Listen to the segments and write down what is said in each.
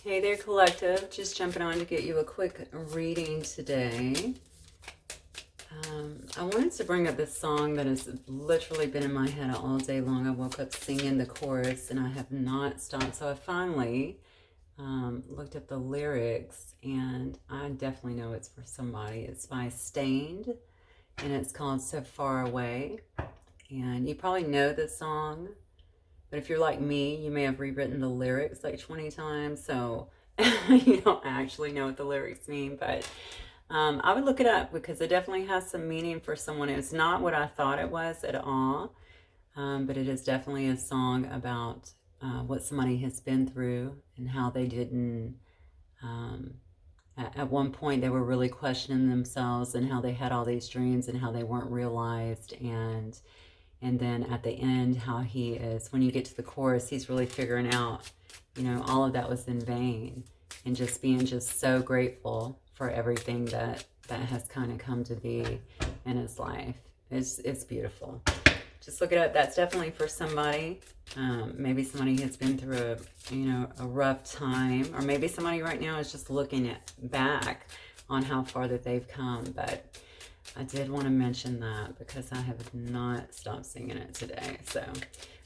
Hey there, collective. Just jumping on to get you a quick reading today. I wanted to bring up this song that has literally been in my head all day long. I woke up singing the chorus and I have not stopped. So I finally looked at the lyrics and I definitely know it's for somebody. It's by Stained and it's called So Far Away. And you probably know this song. But if you're like me, you may have rewritten the lyrics like 20 times, so you don't actually know what the lyrics mean. But I would look it up because it definitely has some meaning for someone. It's not what I thought it was at all, but it is definitely a song about what somebody has been through and how they didn't. At one point, they were really questioning themselves and how they had all these dreams and how they weren't realized. And then at the end, how he is, when you get to the chorus, he's really figuring out, all of that was in vain and just being just so grateful for everything that has kind of come to be in his life. It's beautiful. Just look it up. That's definitely for somebody. Maybe somebody has been through a rough time, or maybe somebody right now is just looking back on how far that they've come. But I did want to mention that because I have not stopped singing it today. So,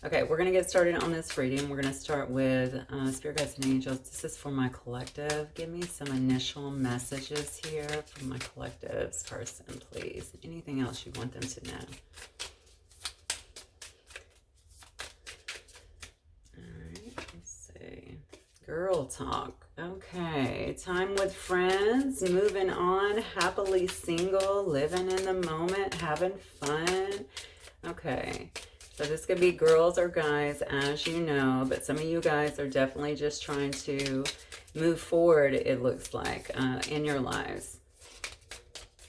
okay, we're going to get started on this reading. We're going to start with Spirit Guides and Angels. This is for my collective. Give me some initial messages here from my collective's person, please. Anything else you want them to know? All right, let's see. Girl talk. Okay, time with friends, moving on, happily single, living in the moment, having fun. Okay, so this could be girls or guys, as you know, but some of you guys are definitely just trying to move forward, it looks like, in your lives.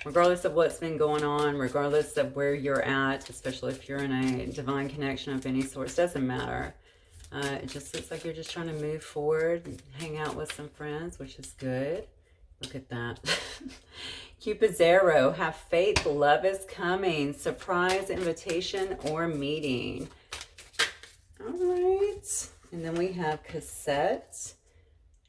Regardless of what's been going on, regardless of where you're at, especially if you're in a divine connection of any sort, it doesn't matter. It just looks like you're just trying to move forward and hang out with some friends, which is good. Look at that. Cupid's arrow. Have faith. Love is coming. Surprise, invitation, or meeting. All right. And then we have cassette.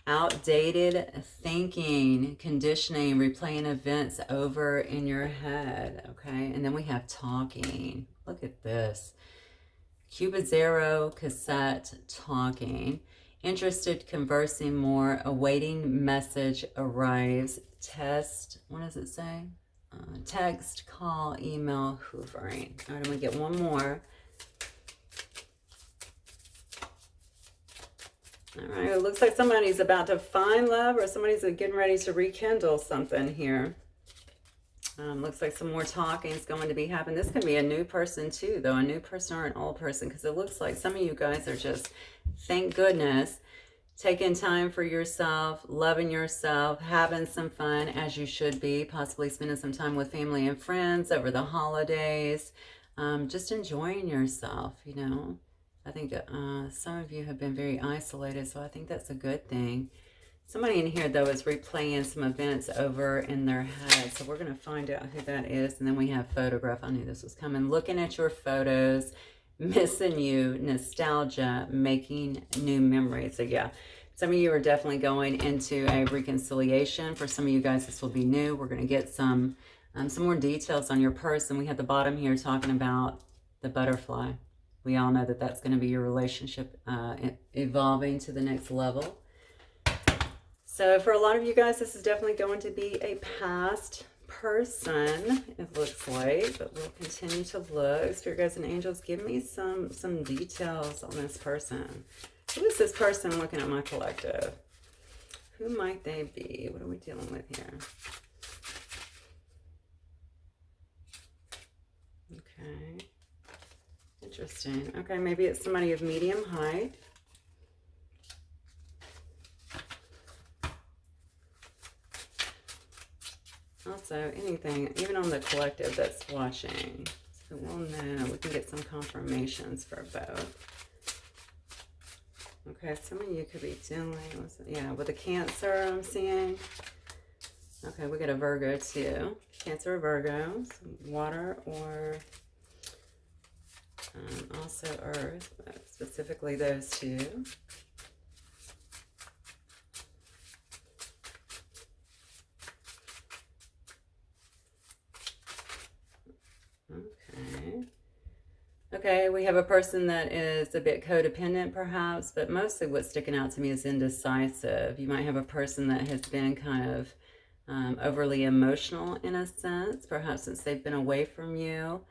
Outdated thinking, conditioning, replaying events over in your head. Okay. And then we have talking. Look at this. Cupid's arrow, cassette, talking. Interested, conversing more. Awaiting message arrives. Test, what does it say? Text, call, email, hoovering. All right, I'm going to get one more. All right, it looks like somebody's about to find love or somebody's getting ready to rekindle something here. Looks like some more talking is going to be happening. This can be a new person too, though. A new person or an old person, because it looks like some of you guys are just, thank goodness, taking time for yourself, loving yourself, having some fun, as you should be, possibly spending some time with family and friends over the holidays, just enjoying yourself, I think some of you have been very isolated, so I think that's a good thing. Somebody in here, though, is replaying some events over in their head. So we're going to find out who that is. And then we have photograph. I knew this was coming. Looking at your photos, missing you, nostalgia, making new memories. So, yeah, some of you are definitely going into a reconciliation. For some of you guys, this will be new. We're going to get some more details on your person. We have the bottom here talking about the butterfly. We all know that that's going to be your relationship evolving to the next level. So for a lot of you guys, this is definitely going to be a past person, it looks like, but we'll continue to look. Spirit guides and angels, give me some details on this person. Who is this person looking at my collective? Who might they be? What are we dealing with here? Okay. Interesting. Okay, maybe it's somebody of medium height. Also, anything, even on the collective that's watching, so we'll know, we can get some confirmations for both. Okay, some of you could be dealing with, with a Cancer, I'm seeing. Okay, we got a Virgo too. Cancer or Virgo, water or also Earth, but specifically those two. Okay, we have a person that is a bit codependent perhaps, but mostly what's sticking out to me is indecisive. You might have a person that has been kind of overly emotional in a sense, perhaps since they've been away from you.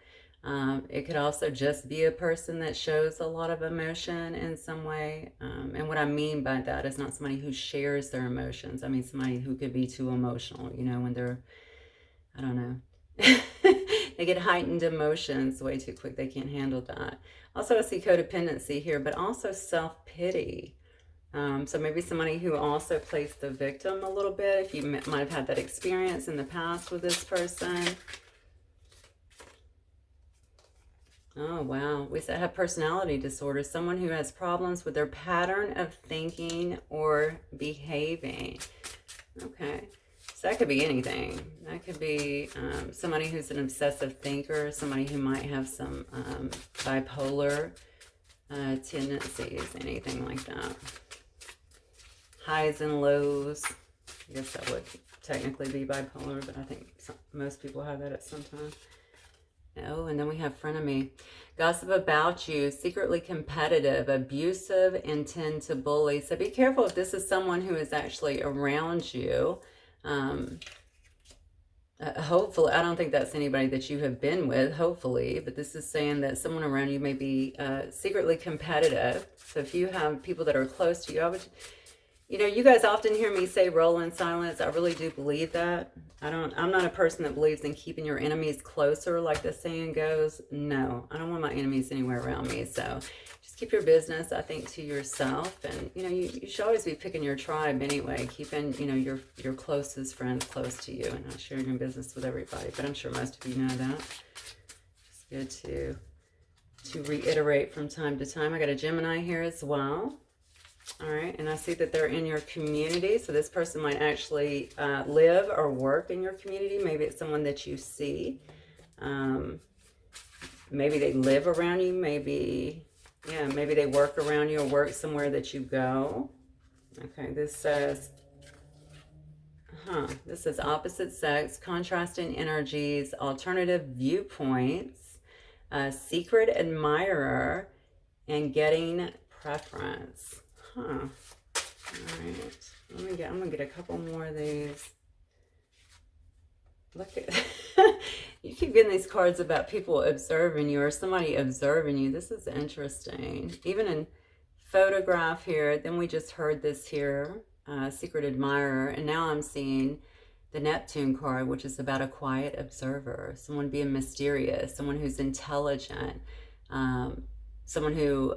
It could also just be a person that shows a lot of emotion in some way. And what I mean by that is not somebody who shares their emotions. I mean somebody who could be too emotional, you know, when they're, I don't know. They get heightened emotions way too quick. They can't handle that. Also, I see codependency here, but also self-pity. So maybe somebody who also plays the victim a little bit, if you might have had that experience in the past with this person. Oh, wow. We have personality disorder. Someone who has problems with their pattern of thinking or behaving. Okay. So that could be anything. That could be somebody who's an obsessive thinker, somebody who might have some bipolar tendencies, anything like that. Highs and lows. I guess that would technically be bipolar, but I think most people have that at some time. Oh, and then we have frenemy. Gossip about you, secretly competitive, abusive, and tend to bully. So be careful if this is someone who is actually around you. Hopefully, I don't think that's anybody that you have been with, hopefully, but this is saying that someone around you may be secretly competitive. So if you have people that are close to you, I would, you know, you guys often hear me say roll in silence. I really do believe that. I'm not a person that believes in keeping your enemies closer, like the saying goes. No, I don't want my enemies anywhere around me. So just keep your business, I think, to yourself. And, you know, you should always be picking your tribe anyway, keeping, you know, your closest friends close to you and not sharing your business with everybody. But I'm sure most of you know that. It's good to reiterate from time to time. I got a Gemini here as well. All right, and I see that they're in your community. So this person might actually live or work in your community. Maybe it's someone that you see. Maybe they live around you. Maybe they work around you or work somewhere that you go. Okay, this says, this says opposite sex, contrasting energies, alternative viewpoints, secret admirer, and getting preference. All right. I'm gonna get a couple more of these. Look at you keep getting these cards about people observing you or somebody observing you. This is interesting. Even in photograph here, then we just heard this here, secret admirer, and now I'm seeing the Neptune card, which is about a quiet observer, someone being mysterious, someone who's intelligent, someone who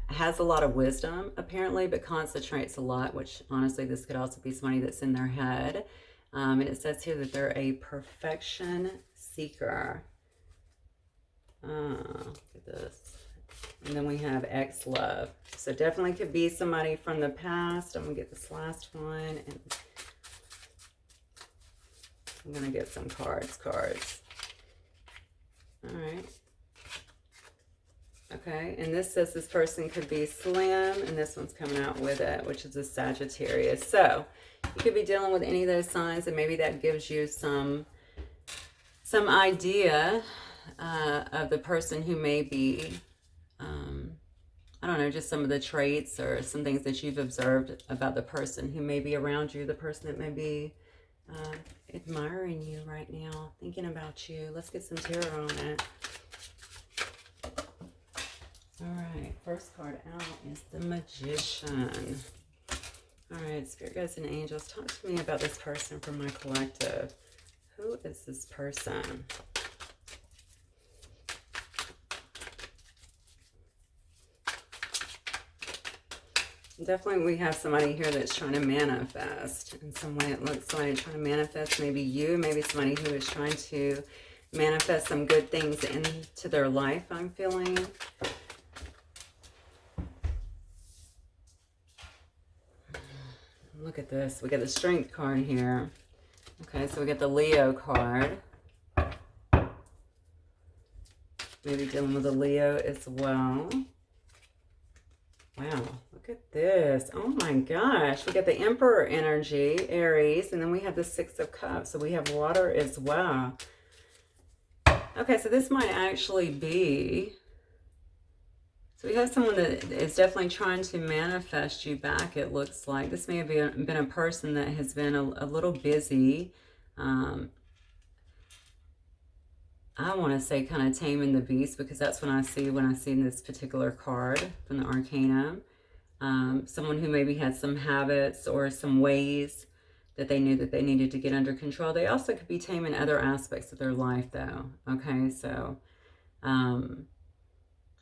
has a lot of wisdom, apparently, but concentrates a lot, which honestly, this could also be somebody that's in their head. And it says here that they're a perfection seeker. Look at this. And then we have ex-love. So definitely could be somebody from the past. I'm going to get this last one. And I'm going to get some cards. All right. Okay, and this says this person could be slim, and this one's coming out with it, which is a Sagittarius. So you could be dealing with any of those signs, and maybe that gives you some idea of the person who may be, I don't know, just some of the traits or some things that you've observed about the person who may be around you, the person that may be admiring you right now, thinking about you. Let's get some tarot on it. All right, first card out is the Magician. All right, Spirit Guides and Angels, talk to me about this person from my collective. Who is this person? Definitely we have somebody here that's trying to manifest. In some way it looks like trying to manifest maybe you, maybe somebody who is trying to manifest some good things into their life, I'm feeling. Look at this. We got the Strength card here. Okay, so we got the Leo card. Maybe dealing with a Leo as well. Wow, look at this. Oh my gosh. We got the Emperor energy, Aries, and then we have the Six of Cups. So we have water as well. Okay, so this might actually be... So we have someone that is definitely trying to manifest you back, it looks like. This may have been a person that has been a little busy. I want to say kind of taming the beast, because that's what I see when I see this particular card from the Arcanum. Someone who maybe had some habits or some ways that they knew that they needed to get under control. They also could be taming other aspects of their life, though. Okay, so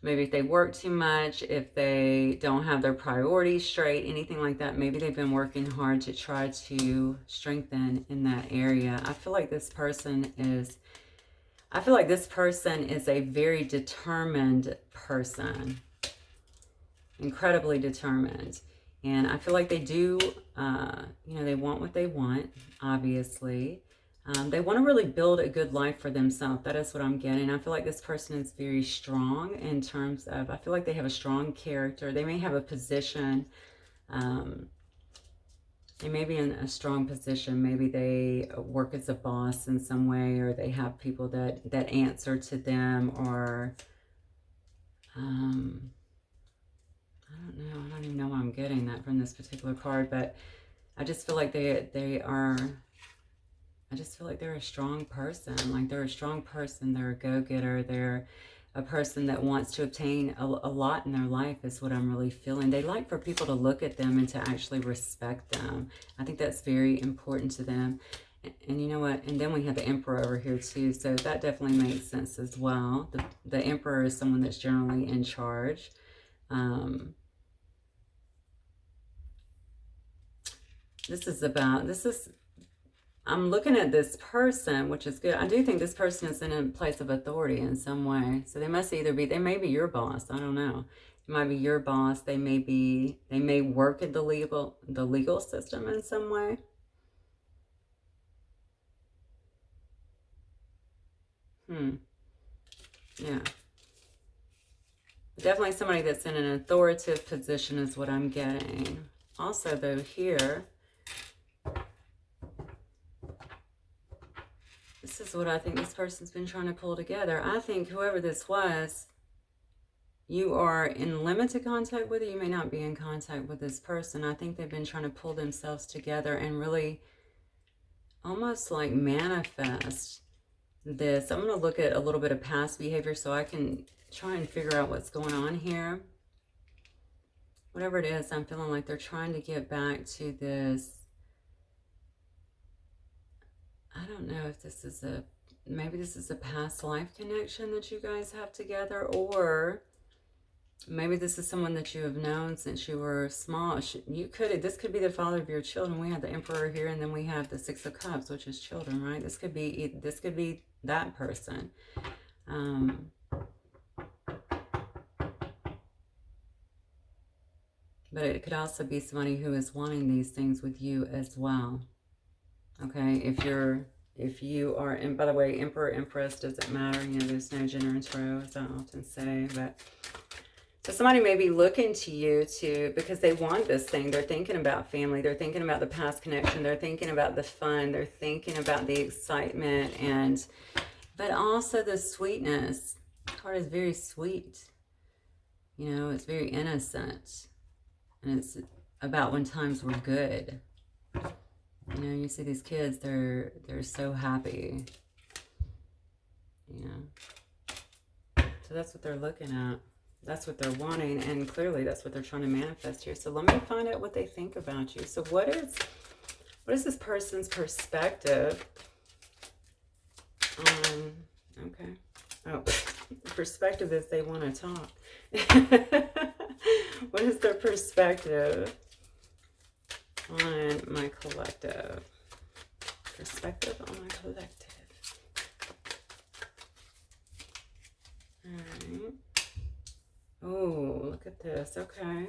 maybe if they work too much, if they don't have their priorities straight, anything like that, maybe they've been working hard to try to strengthen in that area. I feel like this person is a very determined person. Incredibly determined. And I feel like they do, you know, they want what they want, obviously. They want to really build a good life for themselves. That is what I'm getting. I feel like this person is very strong in terms of, I feel like they have a strong character. They may have a position. They may be in a strong position. Maybe they work as a boss in some way, or they have people that answer to them, or I don't know. I don't even know why I'm getting that from this particular card, but I just feel like I just feel like they're a strong person. Like they're a strong person. They're a go-getter. They're a person that wants to obtain a lot in their life is what I'm really feeling. They like for people to look at them and to actually respect them. I think that's very important to them. And you know what? And then we have the Emperor over here too. So that definitely makes sense as well. The Emperor is someone that's generally in charge. I'm looking at this person, which is good. I do think this person is in a place of authority in some way. So they must they may be your boss. I don't know. It might be your boss. They may work in the legal system in some way. Yeah. Definitely somebody that's in an authoritative position is what I'm getting. Also, though, here, this is what I think this person's been trying to pull together. I think whoever this was, you are in limited contact with it. You may not be in contact with this person. I think they've been trying to pull themselves together and really almost like manifest this. I'm going to look at a little bit of past behavior so I can try and figure out what's going on here. Whatever it is, I'm feeling like they're trying to get back to this. I don't know if this is maybe this is a past life connection that you guys have together, or maybe this is someone that you have known since you were small. This could be the father of your children. We have the Emperor here, and then we have the Six of Cups, which is children, right? This could be that person. But it could also be somebody who is wanting these things with you as well. Okay, if you are, and by the way, Emperor, Empress, doesn't matter. You know, there's no gender in tarot, as I often say. But so somebody may be looking to you because they want this thing. They're thinking about family. They're thinking about the past connection. They're thinking about the fun. They're thinking about the excitement, but also the sweetness. The card is very sweet. You know, it's very innocent. And it's about when times were good. You know, you see these kids, they're so happy. You know. So that's what they're looking at. That's what they're wanting. And clearly that's what they're trying to manifest here. So let me find out what they think about you. So what is this person's perspective on, okay. Oh, the perspective is they want to talk. What is their perspective on my collective? Perspective on my collective. All right. Oh, look at this. Okay.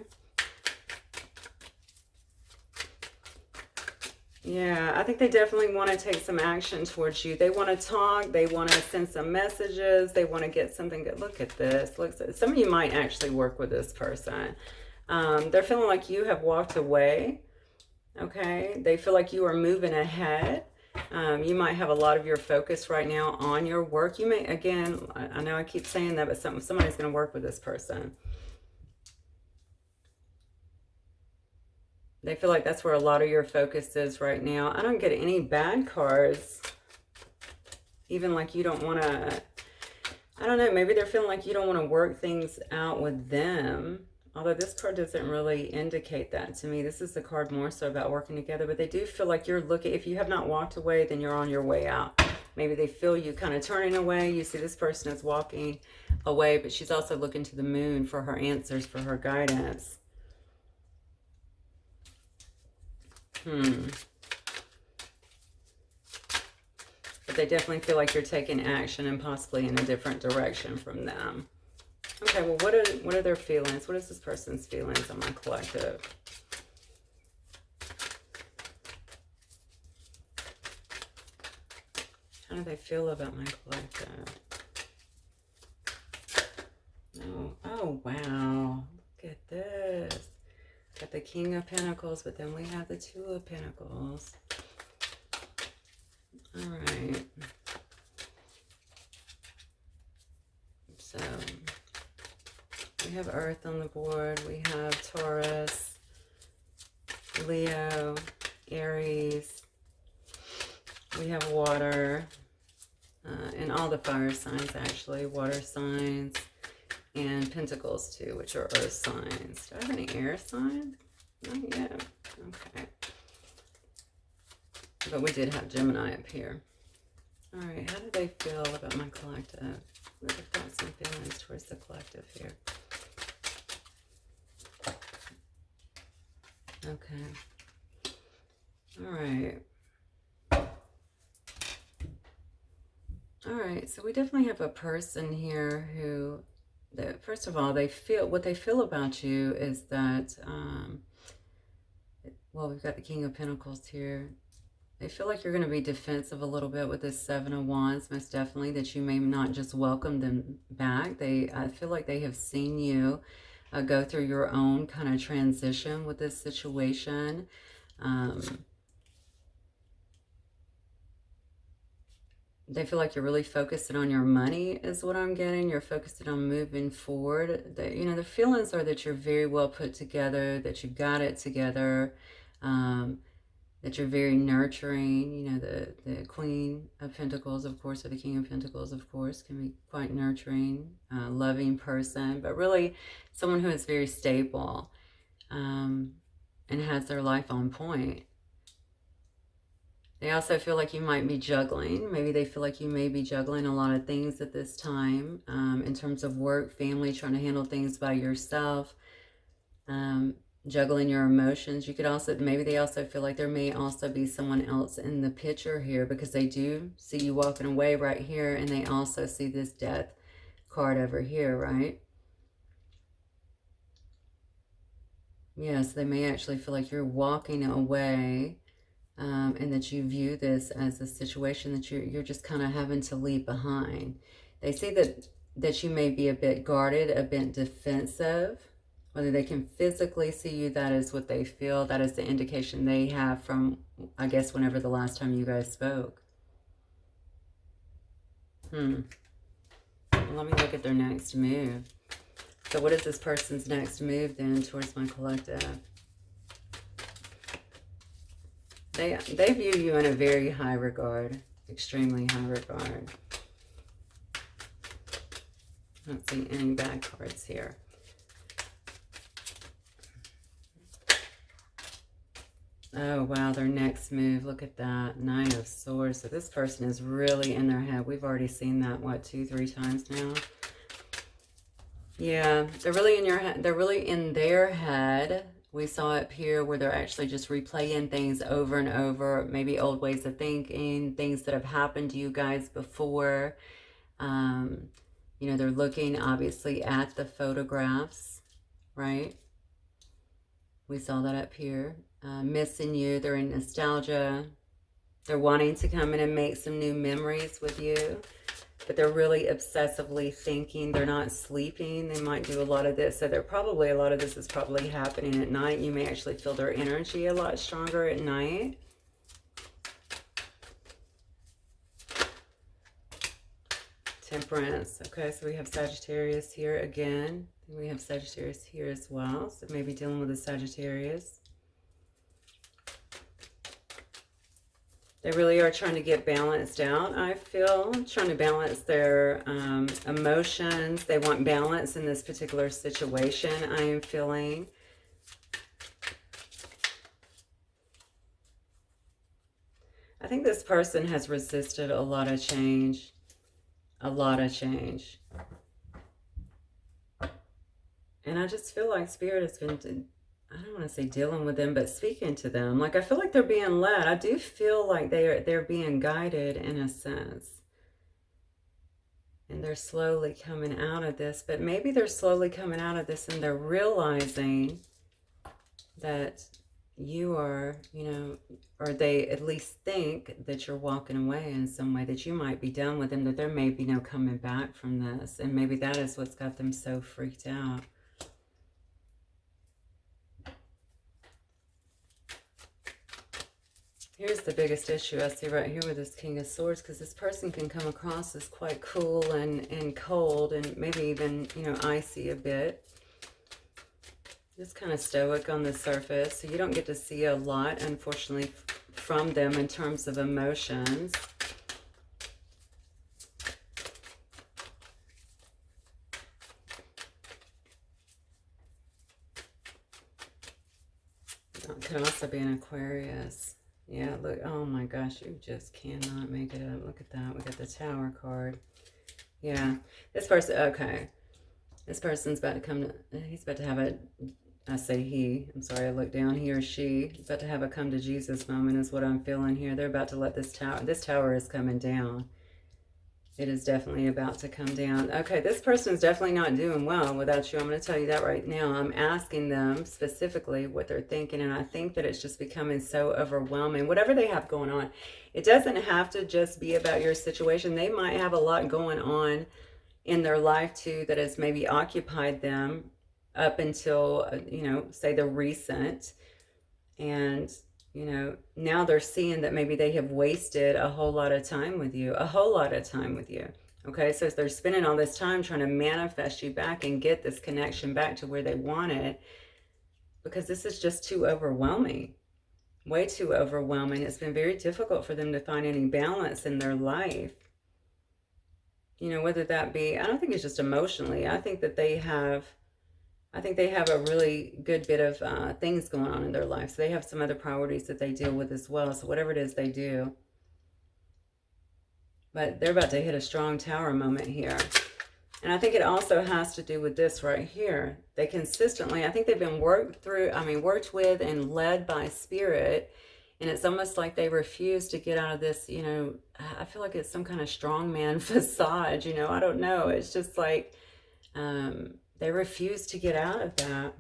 Yeah, I think they definitely want to take some action towards you. They want to talk. They want to send some messages. They want to get something good. Look at this. Some of you might actually work with this person. They're feeling like you have walked away. Okay. They feel like you are moving ahead. You might have a lot of your focus right now on your work. You may, again, I know I keep saying that, but somebody's going to work with this person. They feel like that's where a lot of your focus is right now. I don't get any bad cards. Even like you don't want to, I don't know, maybe they're feeling like you don't want to work things out with them. Although this card doesn't really indicate that to me. This is the card more so about working together. But they do feel like you're looking, if you have not walked away, then you're on your way out. Maybe they feel you kind of turning away. You see this person is walking away, but she's also looking to the moon for her answers, for her guidance. But they definitely feel like you're taking action and possibly in a different direction from them. Okay, well, what are their feelings? What is this person's feelings on my collective? How do they feel about my collective? Oh, wow. Look at this. Got the King of Pentacles, but then we have the Two of Pentacles. All right. So we have Earth on the board. We have Taurus, Leo, Aries. We have water, and all the fire signs, actually. Water signs, and Pentacles, too, which are Earth signs. Do I have any air signs? Not yet. Okay. But we did have Gemini up here. All right, how do they feel about my collective? They've got some feelings towards the collective here. Okay. All right. All right, so we definitely have a person here who, first of all, what they feel about you is that, well, we've got the King of Pentacles here. They feel like you're going to be defensive a little bit with this Seven of Wands, most definitely, that you may not just welcome them back. I feel like they have seen you go through your own kind of transition with this situation. They feel like you're really focusing on your money is what I'm getting. You're focusing on moving forward. The feelings are that you're very well put together, that you got it together, that you're very nurturing. The Queen of Pentacles, of course, or the King of Pentacles, of course, can be quite nurturing, loving person, but really someone who is very stable and has their life on point. They also feel like you might be juggling. Maybe they feel like you may be juggling a lot of things at this time in terms of work, family, trying to handle things by yourself, juggling your emotions. You could also, maybe they also feel like there may also be someone else in the picture here because they do see you walking away right here, and they also see this Death card over here, right? Yes, they may actually feel like you're walking away. And that you view this as a situation that you're just kind of having to leave behind. They say that you may be a bit guarded, a bit defensive. Whether they can physically see you, that is what they feel. That is the indication they have from, I guess, whenever the last time you guys spoke. Well, let me look at their next move. So what is this person's next move then towards my collective? They view you in a very high regard, extremely high regard. I don't see any bad cards here. Oh, wow, their next move. Look at that. Nine of Swords. So this person is really in their head. We've already seen that, what, 2-3 times now? Yeah, they're really in your head. They're really in their head. We saw up here where they're actually just replaying things over and over, maybe old ways of thinking, things that have happened to you guys before. They're looking obviously at the photographs, right? We saw that up here. Missing you. They're in nostalgia. They're wanting to come in and make some new memories with you. But they're really obsessively thinking. They're not sleeping. They might do a lot of this. So a lot of this is probably happening at night. You may actually feel their energy a lot stronger at night. Temperance. Okay, so we have Sagittarius here again. We have Sagittarius here as well. So maybe dealing with the Sagittarius. They really are trying to get balanced out, I feel. Trying to balance their emotions. They want balance in this particular situation, I am feeling. I think this person has resisted a lot of change. A lot of change. And I just feel like Spirit has been, I don't want to say dealing with them, but speaking to them. Like, I feel like they're being led. I do feel like they're being guided in a sense. And they're slowly coming out of this. But maybe they're slowly coming out of this and they're realizing that you are, you know, or they at least think that you're walking away in some way, that you might be done with them, that there may be no coming back from this. And maybe that is what's got them so freaked out. Here's the biggest issue I see right here with this King of Swords, because this person can come across as quite cool and cold and maybe even, you know, icy a bit. Just kind of stoic on the surface. So you don't get to see a lot, unfortunately, from them in terms of emotions. It could also be an Aquarius. Yeah, look, oh my gosh, you just cannot make it up. Look at that. We got the Tower card. Yeah, this person, okay. This person's about to come to, he's about to have a, I say he, I'm sorry, I look down, he or she, is about to have a come to Jesus moment is what I'm feeling here. They're about to let this tower is coming down. It is definitely about to come down. Okay, this person is definitely not doing well without you. I'm going to tell you that right now. I'm asking them specifically what they're thinking, and I think that it's just becoming so overwhelming. Whatever they have going on, it doesn't have to just be about your situation. They might have a lot going on in their life too that has maybe occupied them up until, you know, say the recent. And you know, now they're seeing that maybe they have wasted a whole lot of time with you, Okay, so they're spending all this time trying to manifest you back and get this connection back to where they want it, because this is just too overwhelming, way too overwhelming. It's been very difficult for them to find any balance in their life. You know, whether that be, I don't think it's just emotionally. I think they have a really good bit of things going on in their life. So they have some other priorities that they deal with as well. So whatever it is they do. But they're about to hit a strong Tower moment here. And I think it also has to do with this right here. They consistently, I think they've been worked with and led by Spirit. And it's almost like they refuse to get out of this, you know, I feel like it's some kind of strongman facade, you know, I don't know. It's just like, they refuse to get out of that.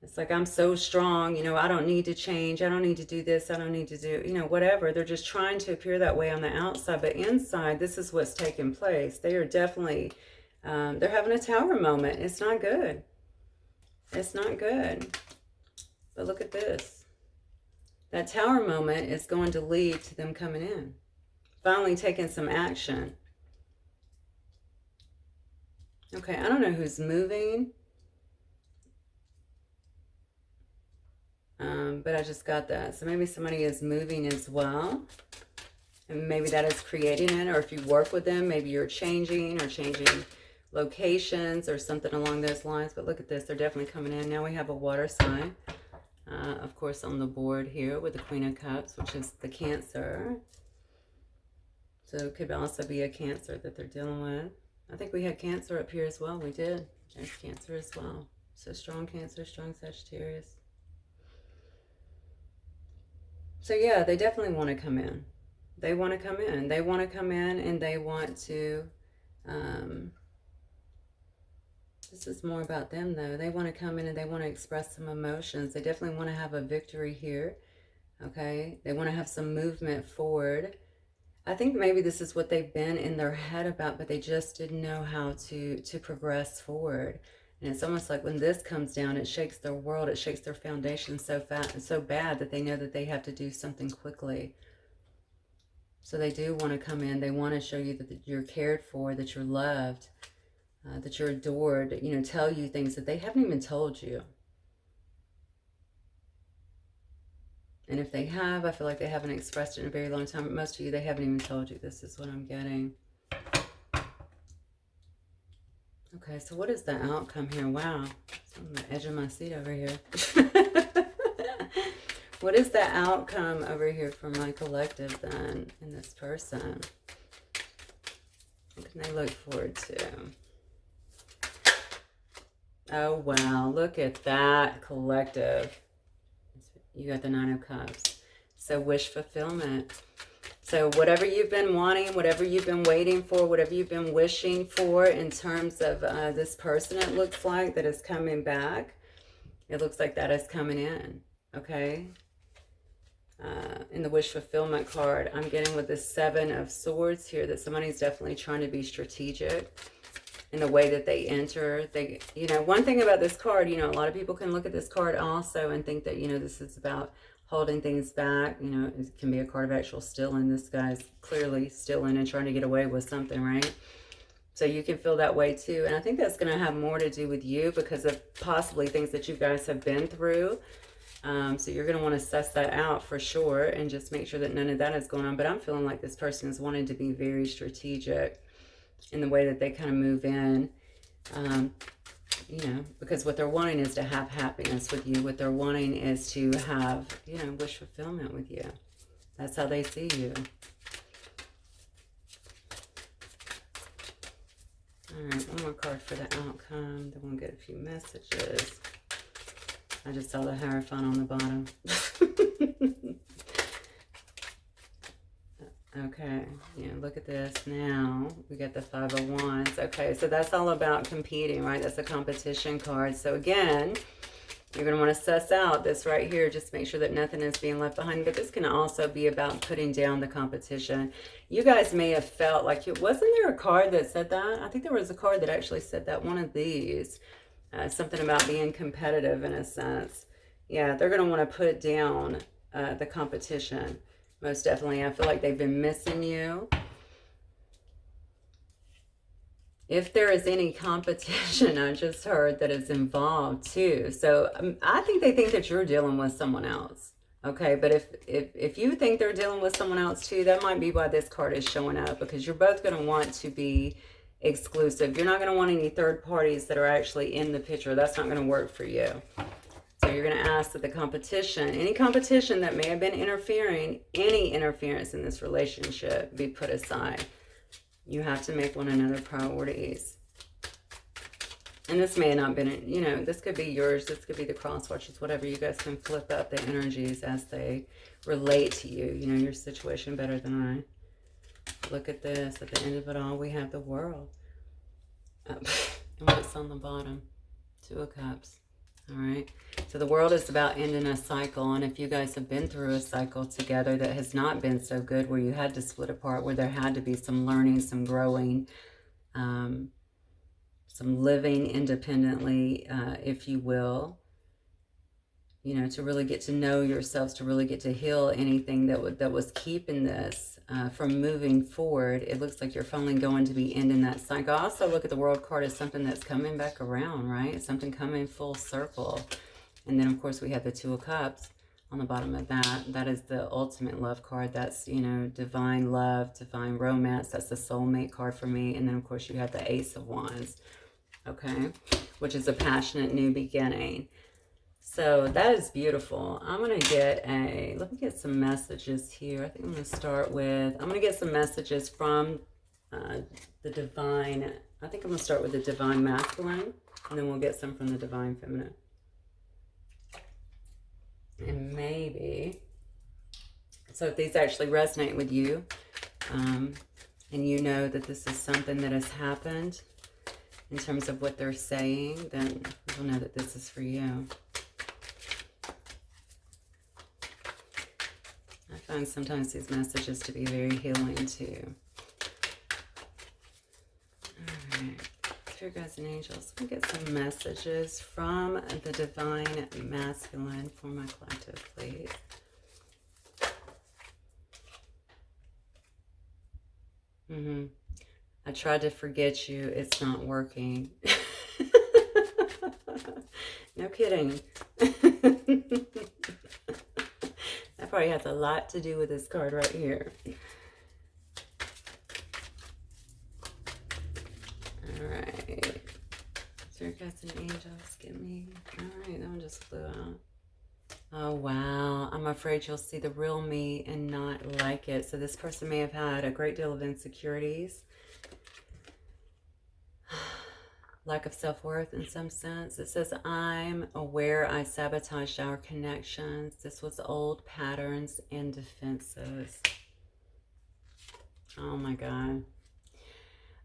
It's like, I'm so strong, you know, I don't need to change. I don't need to do this. I don't need to do, you know, whatever. They're just trying to appear that way on the outside. But inside, this is what's taking place. They are definitely, they're having a Tower moment. It's not good. It's not good. But look at this. That Tower moment is going to lead to them coming in. Finally taking some action. Okay, I don't know who's moving. But I just got that. So maybe somebody is moving as well. And maybe that is creating it. Or if you work with them, maybe you're changing locations or something along those lines. But look at this. They're definitely coming in. Now we have a water sign. Of course, on the board here with the Queen of Cups, which is the Cancer. So it could also be a Cancer that they're dealing with. I think we had Cancer up here as well. We did. There's Cancer as well. So strong Cancer, strong Sagittarius. So yeah, they definitely want to come in. They want to come in. They want to come in and they want to, this is more about them though. They want to come in and they want to express some emotions. They definitely want to have a victory here. Okay. They want to have some movement forward. I think maybe this is what they've been in their head about, but they just didn't know how to progress forward. And it's almost like when this comes down, it shakes their world, it shakes their foundation so fast and so bad that they know that they have to do something quickly. So they do want to come in. They want to show you that you're cared for, that you're loved, that you're adored, you know, tell you things that they haven't even told you. And if they have, I feel like they haven't expressed it in a very long time. But most of you, they haven't even told you. This is what I'm getting. Okay, so what is the outcome here? Wow, it's on the edge of my seat over here. What is the outcome over here for my collective then in this person? What can they look forward to? Oh, wow, look at that, collective. You got the Nine of Cups. So wish fulfillment. So whatever you've been wanting, whatever you've been waiting for, whatever you've been wishing for in terms of this person, it looks like that is coming back. It looks like that is coming in, okay? In the wish fulfillment card, I'm getting with the Seven of Swords here that somebody's definitely trying to be strategic in the way that they enter. They, you know, one thing about this card, you know, a lot of people can look at this card also and think that, you know, this is about holding things back. You know, it can be a card of actual stealing. This guy's clearly stealing and trying to get away with something, right? So you can feel that way too. And I think that's going to have more to do with you because of possibly things that you guys have been through. So you're going to want to suss that out for sure and just make sure that none of that is going on. But I'm feeling like this person is wanting to be very strategic in the way that they kind of move in, you know, because what they're wanting is to have happiness with you. What they're wanting is to have, you know, wish fulfillment with you. That's how they see you. All right, one more card for the outcome. Then we'll get a few messages. I just saw the Hierophant on the bottom. Okay, yeah, look at this now. We got the Five of Wands. Okay, so that's all about competing, right? That's a competition card. So again, you're going to want to suss out this right here. Just make sure that nothing is being left behind. But this can also be about putting down the competition. You guys may have felt like, wasn't there a card that said that? I think there was a card that actually said that. One of these. Something about being competitive in a sense. Yeah, they're going to want to put down the competition. Most definitely. I feel like they've been missing you. If there is any competition, I just heard that it's involved too. So I think they think that you're dealing with someone else. Okay, but if you think they're dealing with someone else too, that might be why this card is showing up. Because you're both going to want to be exclusive. You're not going to want any third parties that are actually in the picture. That's not going to work for you. So you're going to ask that the competition, any competition that may have been interfering, any interference in this relationship be put aside. You have to make one another priorities. And this may have not been, you know, this could be yours. This could be the cross watchers, whatever. You guys can flip up the energies as they relate to you. You know your situation better than I. Look at this. At the end of it all, we have the world. And what's on the bottom? Two of Cups. All right. So the world is about ending a cycle. And if you guys have been through a cycle together that has not been so good, where you had to split apart, where there had to be some learning, some growing, some living independently, if you will, you know, to really get to know yourselves, to really get to heal anything that was keeping this from moving forward. It looks like you're finally going to be ending that cycle. I also look at the World card as something that's coming back around, right? Something coming full circle. And then, of course, we have the Two of Cups on the bottom of that. That is the ultimate love card. That's, you know, divine love, divine romance. That's the soulmate card for me. And then, of course, you have the Ace of Wands, okay, which is a passionate new beginning. So that is beautiful. I'm going to get let me get some messages here. I think I'm going to start with, I'm going to get some messages from the divine. I think I'm going to start with the divine masculine, and then we'll get some from the divine feminine. And maybe, so if these actually resonate with you, and you know that this is something that has happened in terms of what they're saying, then you'll know that this is for you. I find sometimes these messages to be very healing too. All right. Spirit guides and angels, let me get some messages from the divine masculine for my collective, please. I tried to forget you. It's not working. No kidding. That probably has a lot to do with this card right here. All right. Circus and angels, get me. All right, that one just flew out. Oh, wow. I'm afraid you'll see the real me and not like it. So this person may have had a great deal of insecurities. Lack of self-worth in some sense. It says, I'm aware I sabotaged our connections. This was old patterns and defenses. Oh my God.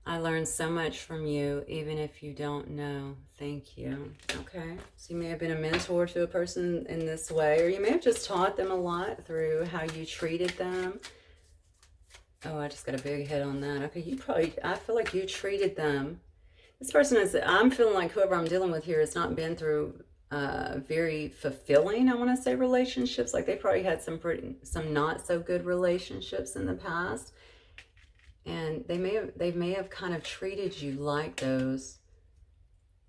I learned so much from you, even if you don't know. Thank you. Okay. So you may have been a mentor to a person in this way, or you may have just taught them a lot through how you treated them. Oh, I just got a big hit on that. Okay, I feel like you treated them. This person is, I'm feeling like whoever I'm dealing with here has not been through very fulfilling, I want to say, relationships. Like they probably had some not so good relationships in the past. And they may have kind of treated you like those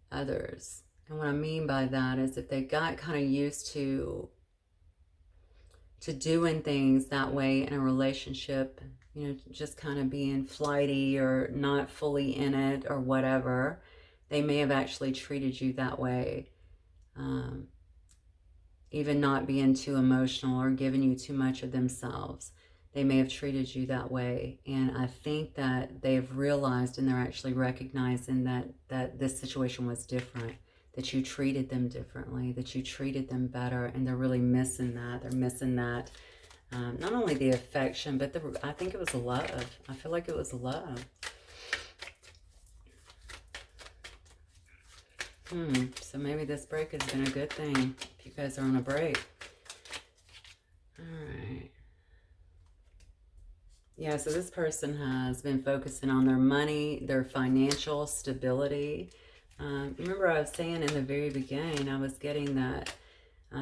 others. And what I mean by that is if they got kind of used to doing things that way in a relationship, you know, just kind of being flighty or not fully in it or whatever, they may have actually treated you that way. Even not being too emotional or giving you too much of themselves. They may have treated you that way. And I think that they've realized and they're actually recognizing that this situation was different, that you treated them differently, that you treated them better, and they're really missing that. They're missing that. Not only the affection, but I think it was love. I feel like it was love. So maybe this break has been a good thing if you guys are on a break. All right. Yeah, so this person has been focusing on their money, their financial stability. Remember I was saying in the very beginning, I was getting that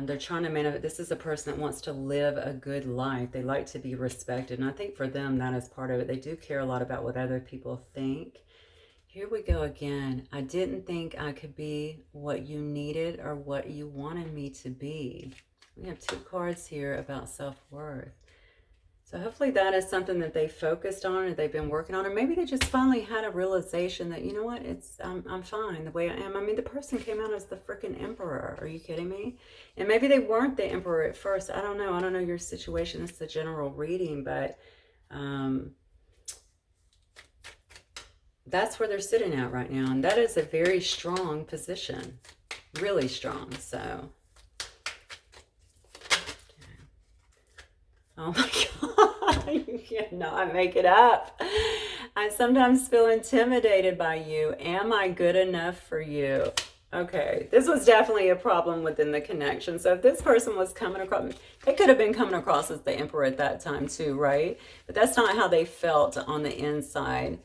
they're trying to manifest. This is a person that wants to live a good life. They like to be respected. And I think for them, that is part of it. They do care a lot about what other people think. Here we go again. I didn't think I could be what you needed or what you wanted me to be. We have two cards here about self-worth. So hopefully that is something that they focused on or they've been working on, or maybe they just finally had a realization that, you know what, I'm fine the way I am. I mean, the person came out as the freaking emperor. Are you kidding me? And maybe they weren't the emperor at first. I don't know. I don't know your situation. It's a general reading, but that's where they're sitting at right now. And that is a very strong position, really strong. So, oh my God, you cannot make it up. I sometimes feel intimidated by you. Am I good enough for you? Okay, this was definitely a problem within the connection. So if this person was coming across, they could have been coming across as the emperor at that time too, right? But that's not how they felt on the inside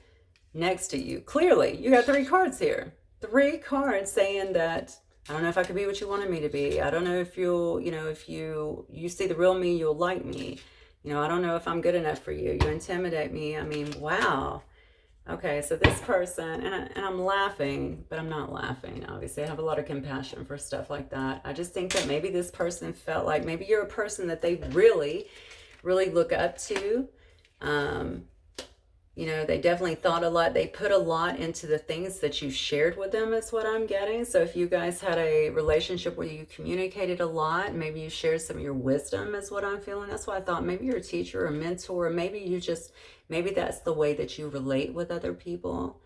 next to you. Clearly, you got 3 cards here. 3 cards saying that, I don't know if I could be what you wanted me to be. I don't know if you'll, if you see the real me, you'll like me. I don't know if I'm good enough for you. You intimidate me. I mean, wow. Okay, so this person, and I'm laughing, but I'm not laughing, obviously. I have a lot of compassion for stuff like that. I just think that maybe this person felt like maybe you're a person that they really, really look up to. They definitely thought a lot. They put a lot into the things that you shared with them is what I'm getting. So if you guys had a relationship where you communicated a lot, maybe you shared some of your wisdom is what I'm feeling. That's why I thought maybe you're a teacher or a mentor. Maybe maybe that's the way that you relate with other people.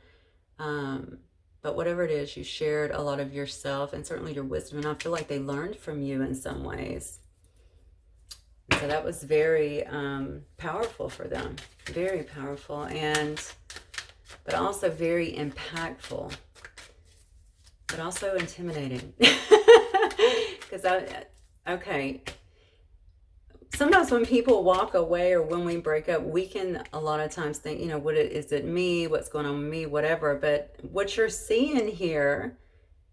But whatever it is, you shared a lot of yourself and certainly your wisdom. And I feel like they learned from you in some ways. So that was very powerful for them. Very powerful, but also very impactful, but also intimidating. Because sometimes when people walk away or when we break up, we can a lot of times think, is it me? What's going on with me? Whatever. But what you're seeing here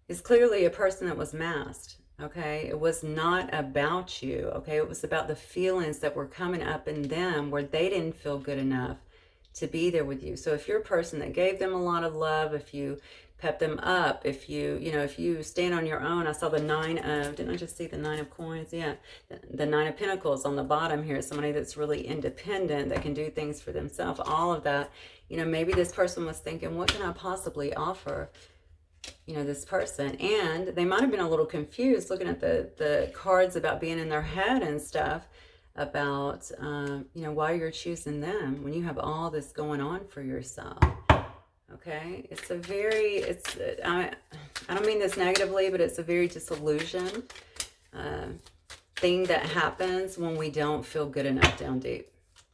is clearly a person that was masked. Okay, it was not about you. Okay, it was about the feelings that were coming up in them where they didn't feel good enough to be there with you. So if you're a person that gave them a lot of love, if you pep them up, if you, if you stand on your own. I saw the didn't I just see the 9 of coins? Yeah, the 9 of pentacles on the bottom here. Somebody that's really independent, that can do things for themselves, all of that. Maybe this person was thinking, what can I possibly offer, this person? And they might have been a little confused looking at the cards about being in their head and stuff, about, why you're choosing them when you have all this going on for yourself. Okay, I don't mean this negatively, but it's a very disillusioned thing that happens when we don't feel good enough down deep,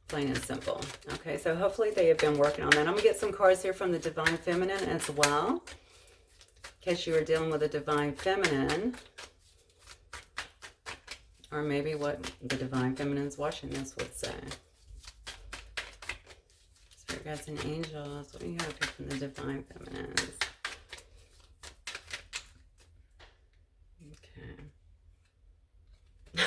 plain and simple. Okay, so hopefully they have been working on that. I'm going to get some cards here from the Divine Feminine as well, in case you are dealing with a Divine Feminine, or maybe what the Divine Feminine's watching this would say. Guides and angels, what do you have here from the Divine Feminines? Okay.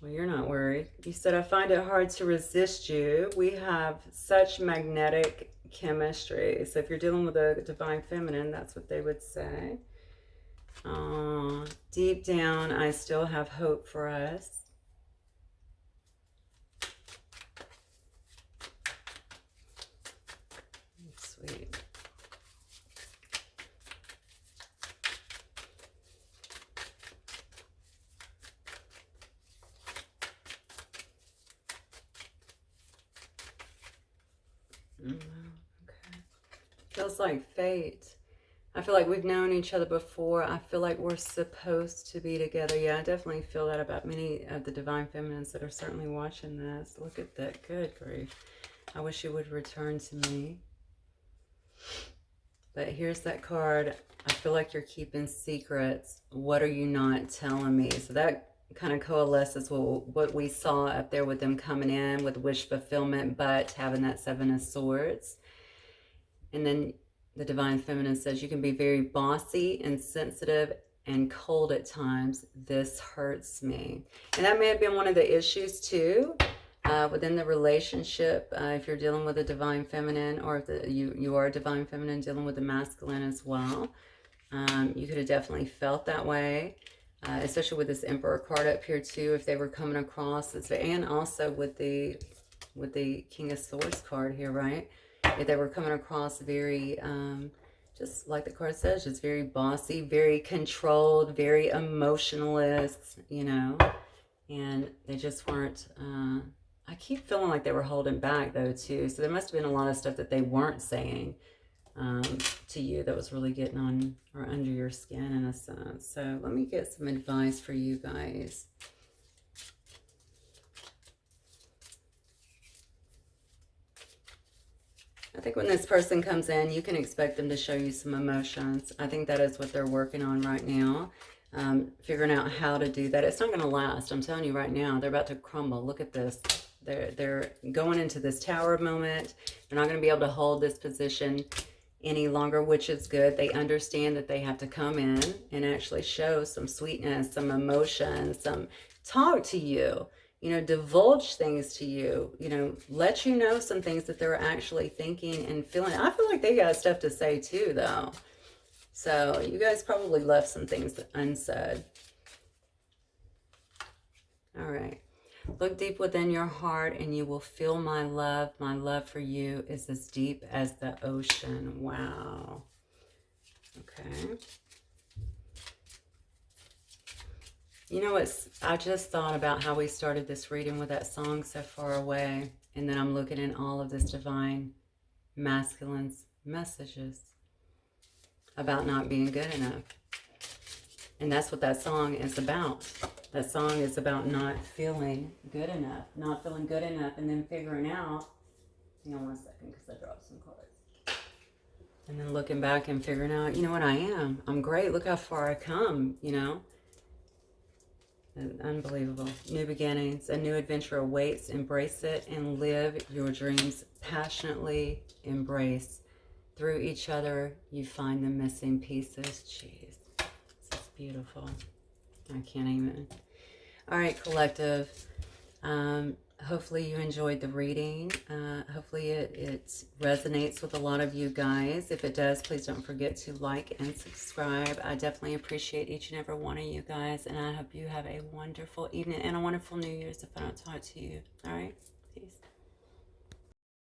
Well, you're not worried. You said, I find it hard to resist you. We have such magnetic chemistry. So if you're dealing with a Divine Feminine, that's what they would say. Deep down, I still have hope for us. Sweet. Okay. Feels like fate. I feel like we've known each other before. I feel like we're supposed to be together. Yeah, I definitely feel that about many of the Divine Feminines that are certainly watching this. Look at that. Good grief. I wish you would return to me. But here's that card. I feel like you're keeping secrets. What are you not telling me? So that kind of coalesces with what we saw up there with them coming in with wish fulfillment, but having that 7 of Swords. And then the Divine Feminine says you can be very bossy and sensitive and cold at times. This hurts me. And that may have been one of the issues too. Within the relationship, if you're dealing with a Divine Feminine, or if you are a Divine Feminine dealing with a masculine as well, you could have definitely felt that way, especially with this Emperor card up here too, if they were coming across this, and also with the King of Swords card here, right? If they were coming across very, just like the card says, just very bossy, very controlled, very emotionalist, and they just weren't, I keep feeling like they were holding back though too. So there must have been a lot of stuff that they weren't saying to you that was really getting on or under your skin in a sense. So let me get some advice for you guys. I think when this person comes in, you can expect them to show you some emotions. I think that is what they're working on right now. Figuring out how to do that. It's not going to last. I'm telling you right now, they're about to crumble. Look at this. They're going into this tower moment. They're not going to be able to hold this position any longer, which is good. They understand that they have to come in and actually show some sweetness, some emotion, some talk to you, divulge things to you, let you know some things that they're actually thinking and feeling. I feel like they got stuff to say too, though. So you guys probably left some things unsaid. All right. Look deep within your heart and you will feel my love. My love for you is as deep as the ocean. Wow. Okay. You know what? I just thought about how we started this reading with that song, So Far Away. And then I'm looking in all of this divine masculine's messages about not being good enough. And that's what that song is about. That song is about not feeling good enough. Not feeling good enough and then figuring out, hang on one second because I dropped some cards. And then looking back and figuring out, you know what, I am. I'm great. Look how far I come, And unbelievable. New beginnings. A new adventure awaits. Embrace it and live your dreams passionately. Embrace. Through each other, you find the missing pieces. Jeez. This is beautiful. I can't even. All right, collective. Hopefully you enjoyed the reading. Hopefully it resonates with a lot of you guys. If it does, please don't forget to like and subscribe. I definitely appreciate each and every one of you guys, and I hope you have a wonderful evening and a wonderful New Year's if I don't talk to you. All right? Peace.